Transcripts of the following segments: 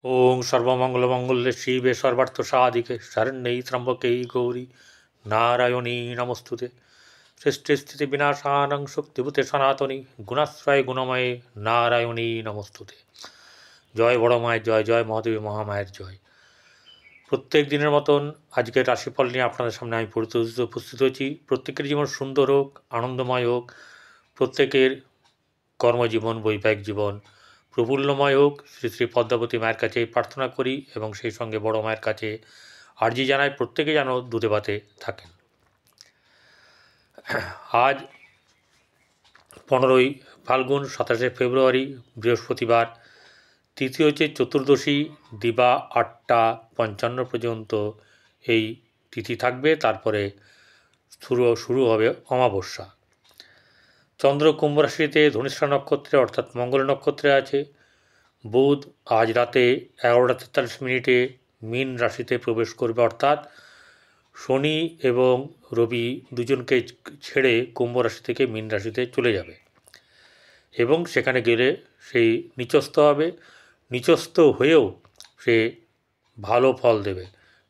ওং সর্বমঙ্গলমঙ্গলে শিবে সর্বার্থসাধিকে শরণ্যৈ ত্র্যম্বকেই গৌরী নারায়ণী নমস্তুতে। সৃষ্টিস্থিতি বিনাশানং শক্তিভূতে সনাতনী গুণাশ্রয় গুণময়ে নারায়ণী নমস্তুতে। জয় বড় মায়ের জয়, জয় মহাদেবী মহামায়ের জয়। প্রত্যেক দিনের মতন আজকের রাশিফল নিয়ে আপনাদের সামনে আমি উপস্থিত হয়েছি। প্রত্যেকের জীবন সুন্দর হোক, আনন্দময় হোক, প্রত্যেকের কর্মজীবন, বৈবাহিক জীবন প্রফুল্লময় হোক, শ্রী শ্রী পদ্মাবতী মায়ের কাছে প্রার্থনা করি এবং সেই সঙ্গে বড় মায়ের কাছে আর্জি জানাই প্রত্যেকে যেন দুধে ভাতে থাকেন। আজ 15ই ফাল্গুন, 27শে ফেব্রুয়ারি, বৃহস্পতিবার। তিথি হচ্ছে চতুর্দশী, দিবা 8টা 55 পর্যন্ত এই তিথি থাকবে। তারপরে শুরু হবে অমাবস্যা। চন্দ্র কুম্ভ রাশিতে ধনিষ্ঠা নক্ষত্রে অর্থাৎ মঙ্গল নক্ষত্রে আছে। বুধ আজ রাতে 11টা 43 মীন রাশিতে প্রবেশ করবে, অর্থাৎ শনি এবং রবি দুজনকে ছেড়ে কুম্ভ রাশি থেকে মীন রাশিতে চলে যাবে এবং সেখানে গেলে সেই নিচস্থ হবে। নিচস্থ হয়েও সে ভালো ফল দেবে,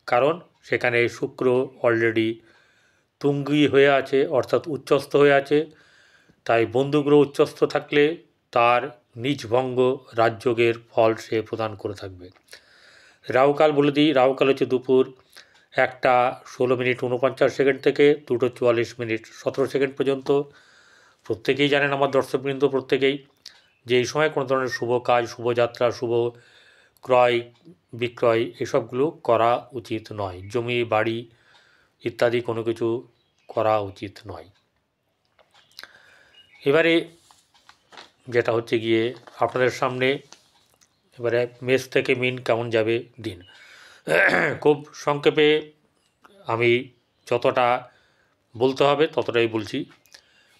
কারণ সেখানে শুক্র অলরেডি তুঙ্গি হয়ে আছে, অর্থাৎ উচ্চস্থ হয়ে আছে। তাই বন্ধুগ্রহ উচ্চস্থ থাকলে তার নীচভঙ্গ রাজযোগের ফল সে প্রদান করে থাকবে। রাহুকাল বলে দিই, রাহুকাল হচ্ছে দুপুর 1টা 16 মিনিট 49 থেকে 2টো 44 মিনিট 17 সেকেন্ড পর্যন্ত। প্রত্যেকেই জানেন আমার দর্শকবৃন্দ, প্রত্যেকেই যে এই সময় কোনো ধরনের শুভ কাজ, শুভযাত্রা, শুভ ক্রয় বিক্রয় এসবগুলো করা উচিত নয়। জমি বাড়ি ইত্যাদি কোনো কিছু করা উচিত নয়। এবারে যেটা হচ্ছে গিয়ে আপনাদের সামনে এবারে মেষ থেকে মীন কেমন যাবে দিন, খুব সংক্ষেপে আমি যতটা বলতে হবে ততটাই বলছি।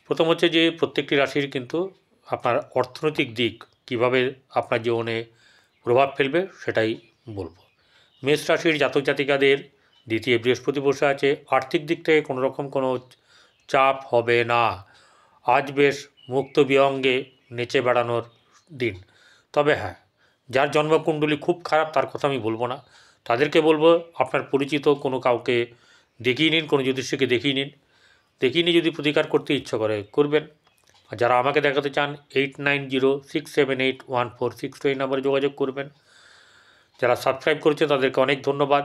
প্রথম হচ্ছে যে প্রত্যেকটি রাশির কিন্তু আপনার অর্থনৈতিক দিক কিভাবে আপনার জীবনে প্রভাব ফেলবে সেটাই বলবো। মেষ রাশির জাতক জাতিকাদের দ্বিতীয় বৃহস্পতি বসে আছে। আর্থিক দিক থেকে কোনো রকম কোনো চাপ হবে না। আজ বেশ মুক্ত বিহঙ্গে নেচে বেড়ানোর দিন। তবে হ্যাঁ, যার জন্মকুণ্ডলী খুব খারাপ তার কথা আমি বলবো না, তাদেরকে বলবো আপনার পরিচিত কোনো কাউকে দেখিয়ে নিন, কোনো জ্যোতিষীকে দেখিয়ে নিন। দেখিয়ে নিয়ে যদি প্রতিকার করতে ইচ্ছা করে করবেন। আর যারা আমাকে দেখাতে চান 8906781462 এই নম্বরে যোগাযোগ করবেন। যারা সাবস্ক্রাইব করেছে তাদেরকে অনেক ধন্যবাদ।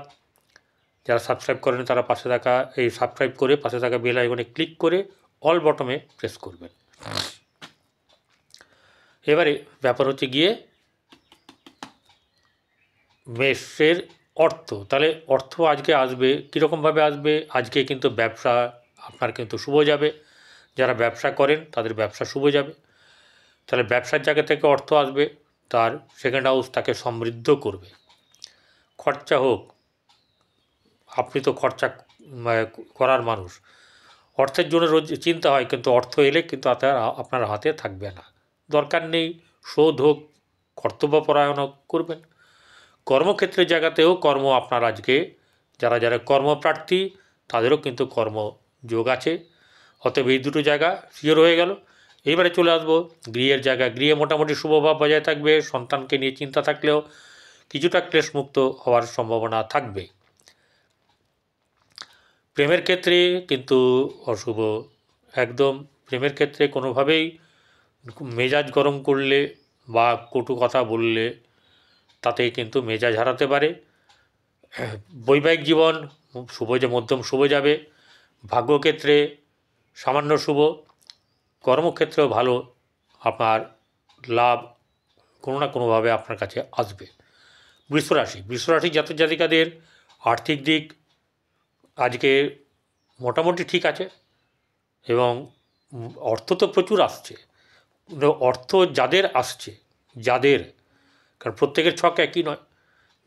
যারা সাবস্ক্রাইব করেন তারা পাশে থাকা সাবস্ক্রাইব করে পাশে থাকা বেল আইকনে ক্লিক করে অল বটমে প্রেস করবেন। এবারে ব্যাপার হচ্ছে গিয়ে মেষের অর্থ। তাহলে অর্থ আজকে আসবে কীরকমভাবে আসবে? আজকে কিন্তু ব্যবসা আপনার কিন্তু শুভ যাবে। যারা ব্যবসা করেন তাদের ব্যবসা শুভ যাবে। তাহলে ব্যবসার জায়গা থেকে অর্থ আসবে, তার সেকেন্ড হাউস তাকে সমৃদ্ধ করবে। খরচা হোক, আপনি তো খরচা করার মানুষ, অর্থের জন্য রোজ চিন্তা হয়, কিন্তু অর্থ এলে কিন্তু আপনার হাতে থাকবে না। দরকার নেই, শোধ হোক, কর্তব্যপরায়ণ হোক, করবেন। কর্মক্ষেত্রের জায়গাতেও কর্ম আপনার আজকে যারা যারা কর্মপ্রার্থী তাদেরও কিন্তু কর্মযোগ আছে। অতএব এই দুটো জায়গা শিওর হয়ে গেল। এইবারে চলে আসবো গৃহের জায়গা। গৃহে মোটামুটি শুভভাব বজায় থাকবে। সন্তানকে নিয়ে চিন্তা থাকলেও কিছুটা ক্লেশমুক্ত হওয়ার সম্ভাবনা থাকবে। প্রেমের ক্ষেত্রে কিন্তু অশুভ একদম। প্রেমের ক্ষেত্রে কোনোভাবেই মেজাজ গরম করলে বা কটু কথা বললে তাতে কিন্তু মেজাজ হারাতে পারে। বৈবাহিক জীবন শুভ যে মধ্যম শুভ যাবে। ভাগ্যক্ষেত্রে সামান্য শুভ। কর্মক্ষেত্রেও ভালো আপনার লাভ কোনো না কোনোভাবে আপনার কাছে আসবে। বৃষরাশি জাতক জাতিকাদের আর্থিক দিক আজকে মোটামুটি ঠিক আছে এবং অর্থ তো প্রচুর আসছে। অর্থ যাদের আসছে, যাদের, কারণ প্রত্যেকের ছক একই নয়,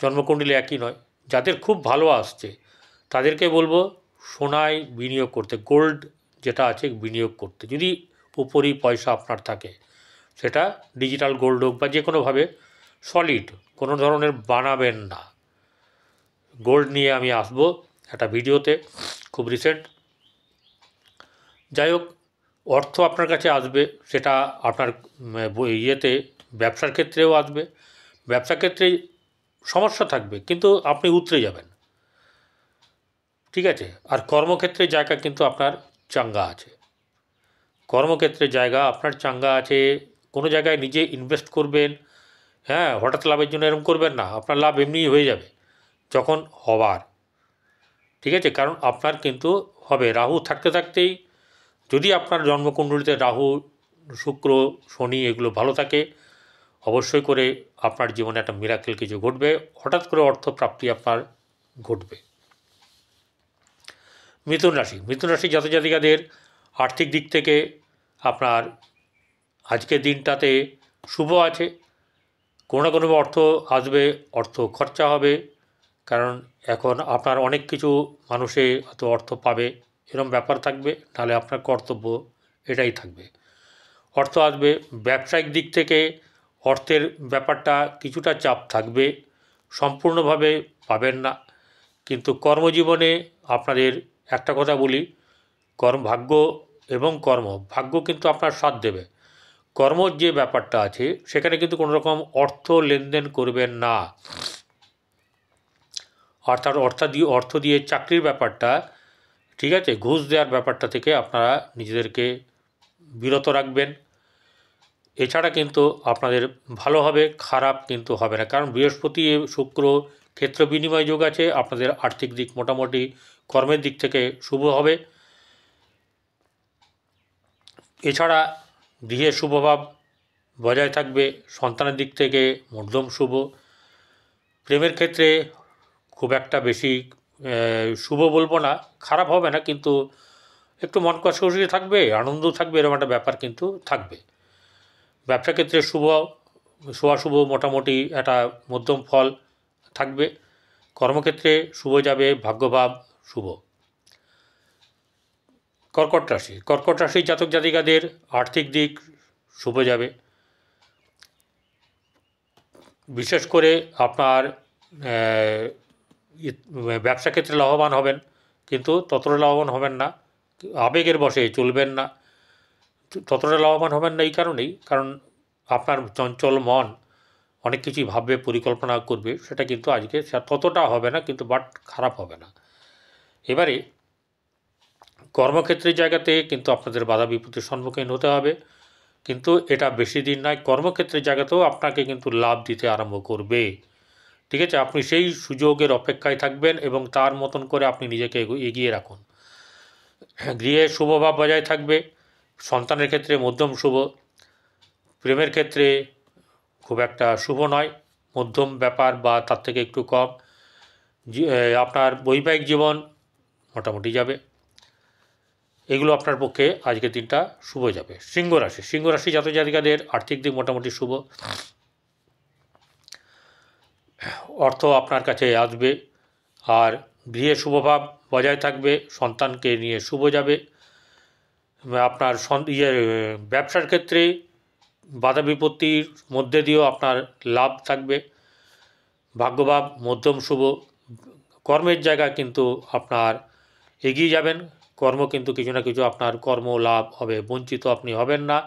জন্মকুণ্ডলী একই নয়, যাদের খুব ভালো আসছে তাদেরকে বলবো সোনায় বিনিয়োগ করতে, গোল্ড যেটা আছে বিনিয়োগ করতে। যদি উপরি পয়সা আপনার থাকে সেটা ডিজিটাল গোল্ড হোক বা যে কোনোভাবে সলিড, কোনো ধরনের বানাবেন না। গোল্ড নিয়ে আমি আসবো একটা ভিডিওতে, খুব রিসেন্ট। যাই হোক, অর্থ আপনার কাছে আসবে, সেটা আপনার ইয়েতে ব্যবসার ক্ষেত্রেও আসবে। ব্যবসা ক্ষেত্রে সমস্যা থাকবে, কিন্তু আপনি উতরে যাবেন, ঠিক আছে। আর কর্মক্ষেত্রের জায়গা কিন্তু আপনার চাঙ্গা আছে, কর্মক্ষেত্রের জায়গা আপনার চাঙ্গা আছে। কোনো জায়গায় নিজে ইনভেস্ট করবেন, হ্যাঁ, হঠাৎ লাভের জন্য এরকম করবেন না, আপনার লাভ এমনিই হয়ে যাবে যখন হবার, ঠিক আছে। কারণ আপনার কিন্তু হবে, রাহু থাকতে থাকতেই যদি আপনার জন্মকুণ্ডলিতে রাহু, শুক্র, শনি এগুলো ভালো থাকে, অবশ্যই করে আপনার জীবনে একটা মিরাকেল কিছু ঘটবে, হঠাৎ করে অর্থপ্রাপ্তি আপনার ঘটবে। মিথুন রাশি, মিথুন রাশি জাতজাতিকাদের আর্থিক দিক থেকে আপনার আজকের দিনটাতে শুভ আছে, কোনো না কোনোভাবে অর্থ আসবে, অর্থ খরচা হবে, কারণ এখন আপনার অনেক কিছু মানুষে হয়তো অর্থ পাবে এরকম ব্যাপার থাকবে, নাহলে আপনার কর্তব্য এটাই থাকবে, অর্থ আসবে। ব্যবসায়িক দিক থেকে অর্থের ব্যাপারটা কিছুটা চাপ থাকবে, সম্পূর্ণভাবে পাবেন না, কিন্তু কর্মজীবনে আপনাদের একটা কথা বলি, ভাগ্য এবং ভাগ্য কিন্তু আপনার সাথ দেবে, কর্মর যে ব্যাপারটা আছে সেখানে কিন্তু কোনো রকম অর্থ লেনদেন করবেন না, অর্থ দিয়ে চাকরির ব্যাপারটা, ঠিক আছে, ঘুষ দেওয়ার ব্যাপারটা থেকে আপনারা নিজেদেরকে বিরত রাখবেন। এছাড়া কিন্তু আপনাদের ভালো হবে, খারাপ কিন্তু হবে না, কারণ বৃহস্পতি শুক্র ক্ষেত্র বিনিময় যোগ আছে, আপনাদের আর্থিক দিক মোটামুটি কর্মের দিক থেকে শুভ হবে। এছাড়া গৃহে শুভভাব বজায় থাকবে, সন্তানের দিক থেকে মধ্যম শুভ, প্রেমের ক্ষেত্রে খুব একটা বেশি শুভ বলবো না, খারাপ হবে না, কিন্তু একটু মন কষাকষি থাকবে, আনন্দ থাকবে, এরকম একটা ব্যাপার কিন্তু থাকবে। ব্যবসা ক্ষেত্রে শুভ মোটামুটি একটা মধ্যম ফল থাকবে, কর্মক্ষেত্রে শুভ যাবে, ভাগ্যভাব শুভ। কর্কট রাশি জাতক জাতিকাদের আর্থিক দিক শুভ যাবে, বিশেষ করে আপনার ব্যবসা ক্ষেত্রে লাভবান হবেন, কিন্তু ততটা লাভবান হবেন না, আবেগের বশে চলবেন না, ততটা লাভবান হবেন না এই কারণেই, কারণ আপনার চঞ্চল মন অনেক কিছুই ভাববে, পরিকল্পনা করবে, সেটা কিন্তু আজকে ততটা হবে না, কিন্তু বাট খারাপ হবে না। এবারে কর্মক্ষেত্রের জায়গাতে কিন্তু আপনাদের বাধা বিপত্তির সম্মুখীন হতে হবে, কিন্তু এটা বেশি দিন নয়, কর্মক্ষেত্রের জায়গাতেও আপনাকে কিন্তু লাভ দিতে আরম্ভ করবে, ঠিক আছে। আপনি সেই সুযোগের অপেক্ষায় থাকবেন এবং তার মতন করে আপনি নিজেকে এগিয়ে রাখুন। গৃহে শুভভাব বজায় থাকবে, সন্তানের ক্ষেত্রে মধ্যম শুভ, প্রেমের ক্ষেত্রে খুব একটা শুভ নয়, মধ্যম ব্যাপার বা তার থেকে একটু কম। আপনার বৈবাহিক জীবন মোটামুটি যাবে, এগুলো আপনার পক্ষে আজকের দিনটা শুভ যাবে। সিংহ রাশি জাতক জাতিকাদের আর্থিক দিক মোটামুটি শুভ, অর্থ আপনার কাছে আসবে, আর গৃহে শুভভাব বজায় থাকবে, সন্তানকে নিয়ে শুভ যাবে। আপনার ব্যবসার ক্ষেত্রে বাধা বিপত্তির মধ্যে দিয়েও আপনার লাভ থাকবে, ভাগ্যভাব মধ্যম শুভ। কর্মের জায়গায় কিন্তু আপনার এগিয়ে যাবেন, কর্ম কিন্তু কিছু না কিছু আপনার কর্ম লাভ হবে, বঞ্চিত আপনি হবেন না,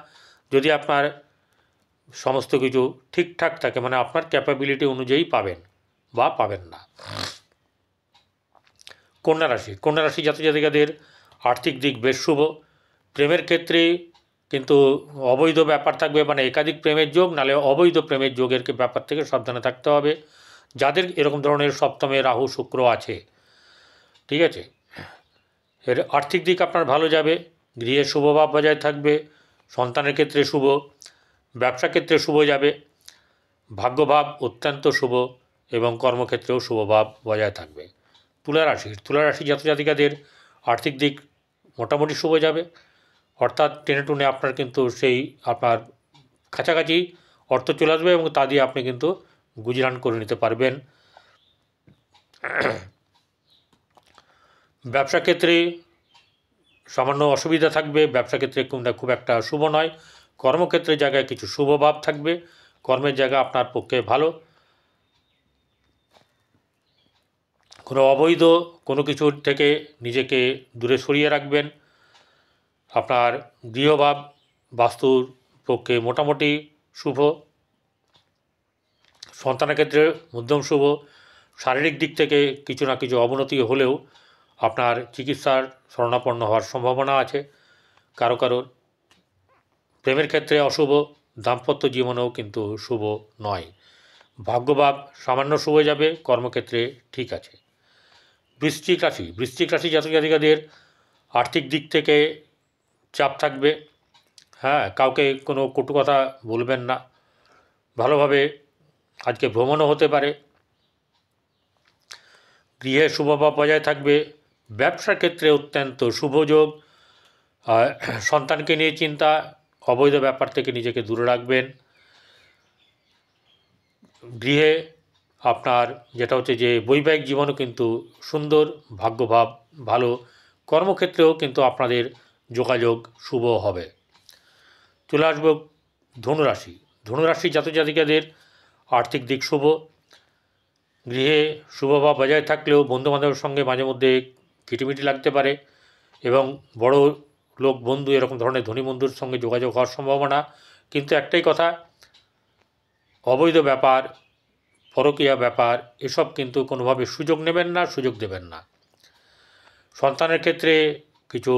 যদি আপনার সমস্ত কিছু ঠিকঠাক থাকে, মানে আপনার ক্যাপাবিলিটি অনুযায়ী পাবেন বা পাবেন না। কন্যা রাশি জাতক জাতিকাদের আর্থিক দিক বেশ শুভ, প্রেমের ক্ষেত্রে কিন্তু অবৈধ ব্যাপার থাকবে, মানে একাধিক প্রেমের যোগ, নালে অবৈধ প্রেমের যোগের ব্যাপার থেকে সাবধানে থাকতে হবে, যাদের এরকম ধরনের সপ্তমে রাহু শুক্র আছে, ঠিক আছে। এর আর্থিক দিক আপনার ভালো যাবে, গৃহে শুভভাব বজায় থাকবে, সন্তানের ক্ষেত্রে শুভ, ব্যবসা ক্ষেত্রে শুভ যাবে, ভাগ্যভাব অত্যন্ত শুভ এবং কর্মক্ষেত্রেও শুভভাব বজায় থাকবে। তুলা রাশি জাতজাতিকাদের আর্থিক দিক মোটামুটি শুভ যাবে, অর্থাৎ টেনে টুনে আপনার কিন্তু সেই আপনার কাছাকাছি অর্থ চলে আসবে এবং তা দিয়ে আপনি কিন্তু গুজরান করে নিতে পারবেন। ব্যবসা ক্ষেত্রে সামান্য অসুবিধা থাকবে, ব্যবসা ক্ষেত্রে খুব একটা শুভ নয়, কর্মক্ষেত্রের জায়গায় কিছু শুভভাব থাকবে, কর্মের জায়গা আপনার পক্ষে ভালো, কোনো অবৈধ কোনো কিছুর থেকে নিজেকে দূরে সরিয়ে রাখবেন। আপনার গৃহভাব বাস্তুর পক্ষে মোটামুটি শুভ, সন্তানের ক্ষেত্রে মধ্যম শুভ। শারীরিক দিক থেকে কিছু না কিছু অবনতি হলেও আপনার চিকিৎসার শরণাপন্ন হওয়ার সম্ভাবনা আছে। কারো কারোর প্রেমের ক্ষেত্রে অশুভ, দাম্পত্য জীবনেও কিন্তু শুভ নয়। ভাগ্যভাব সামান্য শুভ যাবে, কর্মক্ষেত্রে ঠিক আছে। বৃশ্চিক রাশি জাতক জাতিকাদের আর্থিক দিক থেকে চাপ থাকবে। কাউকে কোনো কটু কথা বলবেন না। ভালোভাবে আজকে ভ্রমণও হতে পারে। গৃহে শুভভাব বজায় থাকবে। ব্যবসার ক্ষেত্রে অত্যন্ত শুভযোগ। সন্তানকে নিয়ে চিন্তা, অবৈধ ব্যাপার থেকে নিজেকে দূরে রাখবেন। গৃহে আপনার যেটা হচ্ছে যে বৈবাহিক জীবনও কিন্তু সুন্দর, ভাগ্যভাব ভালো। কর্মক্ষেত্রেও কিন্তু আপনাদের যোগাযোগ শুভ হবে। চলে আসবো ধনুরাশি জাতক জাতিকাদের আর্থিক দিক শুভ। গৃহে শুভভাব বজায় থাকলেও বন্ধুবান্ধবের সঙ্গে মাঝে মধ্যে কিটিমিটি লাগতে পারে এবং বড় লোক বন্ধু এরকম ধরনের ধনী বন্ধুর সঙ্গে যোগাযোগ হওয়ার সম্ভাবনা। কিন্তু একটাই কথা, অবৈধ ব্যাপার, পরকীয়া ব্যাপার এসব কিন্তু কোনোভাবে সুযোগ নেবেন না, সুযোগ দেবেন না। সন্তানের ক্ষেত্রে কিছু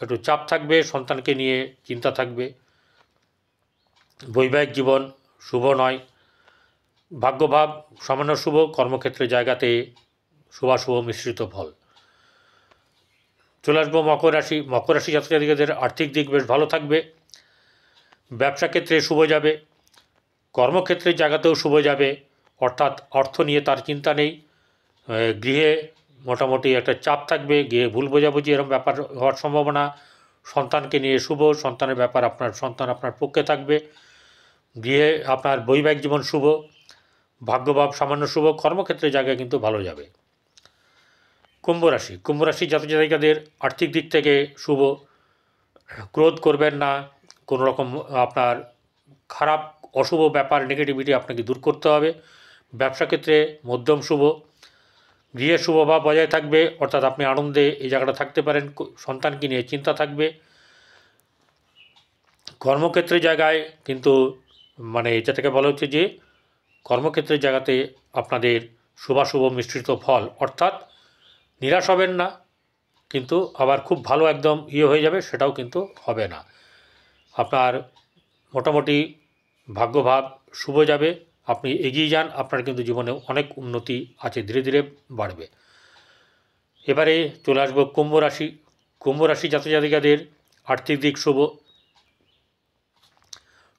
একটু চাপ থাকবে, সন্তানকে নিয়ে চিন্তা থাকবে। বৈবাহিক জীবন শুভ নয়। ভাগ্যভাব সামান্য শুভ, কর্মক্ষেত্রে জায়গাতে শুভাশুভ মিশ্রিত ফল। চলে আসবো মকর রাশি জাতক জাতিকাদের আর্থিক দিক বেশ ভালো থাকবে। ব্যবসা ক্ষেত্রে শুভ যাবে, কর্মক্ষেত্রের জায়গাতেও শুভ যাবে, অর্থাৎ অর্থ নিয়ে তার চিন্তা নেই। গৃহে মোটামুটি একটা চাপ থাকবে, গৃহে ভুল বোঝাবুঝি এরকম ব্যাপার হওয়ার সম্ভাবনা। সন্তানকে নিয়ে শুভ, সন্তানের ব্যাপার সন্তান আপনার পক্ষে থাকবে। গৃহে আপনার বৈবাহিক জীবন শুভ, ভাগ্যভাব সামান্য শুভ, কর্মক্ষেত্রের জায়গায় কিন্তু ভালো যাবে। কুম্ভ রাশি জাতক জাতিকাদের আর্থিক দিক থেকে শুভ। ক্রোধ করবেন না, কোনো রকম আপনার খারাপ অশুভ ব্যাপার নেগেটিভিটি আপনাকে দূর করতে হবে। ব্যবসা ক্ষেত্রে মধ্যম শুভ। গৃহে শুভভাব বজায় থাকবে, অর্থাৎ আপনি আনন্দে এই জায়গাটা থাকতে পারেন। সন্তানকে নিয়ে চিন্তা থাকবে। কর্মক্ষেত্রের জায়গায় কিন্তু যেটাকে বলা হচ্ছে যে কর্মক্ষেত্রের জায়গাতে আপনাদের শুভাশুভ মিশ্রিত ফল, অর্থাৎ নিরাশ হবেন না, কিন্তু আবার খুব ভালো একদম হয়ে যাবে সেটাও কিন্তু হবে না। আপনার মোটামুটি ভাগ্যভাব শুভ যাবে, আপনি এগিয়ে যান, আপনার কিন্তু জীবনে অনেক উন্নতি আছে, ধীরে ধীরে বাড়বে। এবারে চলে আসবো কুম্ভ রাশি জাতক জাতিকাদের আর্থিক দিক শুভ।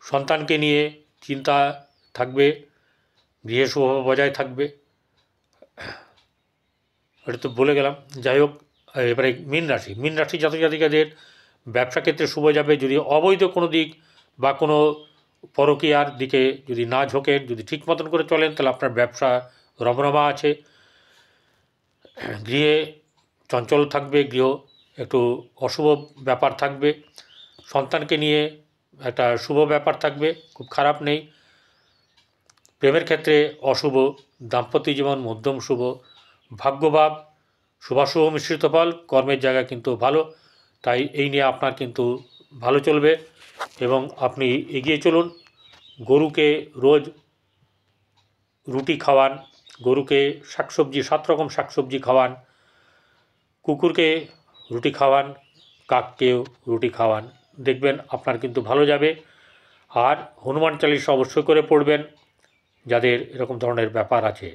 সন্তানকে নিয়ে চিন্তা থাকবে, গৃহে শুভভাব বজায় থাকবে। এটা তো বলে গেলাম। যাই হোক, এবারে মীন রাশি জাতক জাতিকাদের ব্যবসা ক্ষেত্রে শুভ যাবে। যদি অবৈধ কোনো দিক বা কোনো পরকীয়ার দিকে যদি না ঝোঁকেন, যদি ঠিক মতন করে চলেন, তাহলে আপনার ব্যবসা রমরমা আছে। গৃহে চঞ্চল থাকবে, গৃহ একটু অশুভ ব্যাপার থাকবে। সন্তানকে নিয়ে একটা শুভ ব্যাপার থাকবে, খুব খারাপ নেই। প্রেমের ক্ষেত্রে অশুভ, দাম্পত্য জীবন মধ্যম শুভ। ভাগ্যভাব শুভাশুভ মিশ্রিত ফল, কর্মের জায়গা কিন্তু ভালো, তাই এই নিয়ে আপনার কিন্তু ভালো চলবে এবং আপনি এগিয়ে চলুন। গরুকে রোজ রুটি খাওয়ান, গরুকে শাকসবজি 7 রকম শাকসবজি খাওয়ান, কুকুরকে রুটি খাওয়ান, কাককেও রুটি খাওয়ান, দেখবেন আপনার কিন্তু ভালো যাবে। আর হনুমান চালিসা অবশ্যই করে পড়বেন যাদের এরকম ধরনের ব্যাপার আছে।